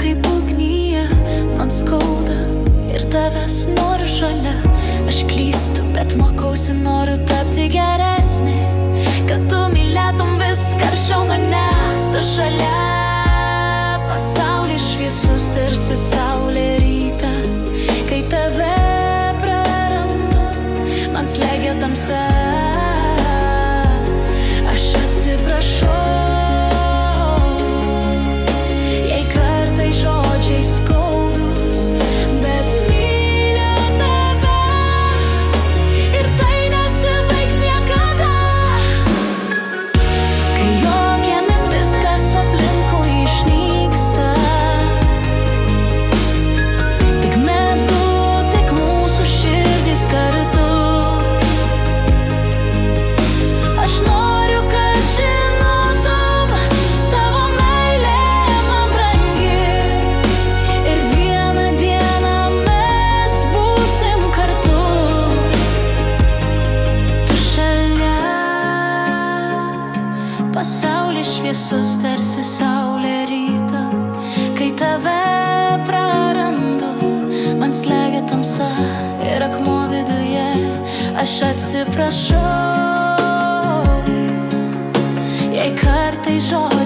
kaip ugnyje, man skauda ir tavęs noriu šalia. Aš klystu, bet mokausi, noriu tapti geresnė, kad tu mylėtum vis karščiau mane. Tu šalia, pasaulis šviesus tarsi saulė rytą. Kai tave prarandu, man slegia tamsa. Aš atsiprašau, jei kartais žodžiai skaudūs, bet myliu tave ir tai nesibaigs niekada. Kai juokiamės, viskas aplinkui išnyksta, tik mes du, tik mūsų širdys kartu. Aš noriu, kad žinotum, tavo meilė man brangi, ir vieną dieną mes būsim kartu. Tu šalia, pasaulis šviesus tarsi saulė rytą. Kai tave prarandu, man slegia tamsa ir akmuo viduje. Aš atsiprašau, jei kartais žodžiai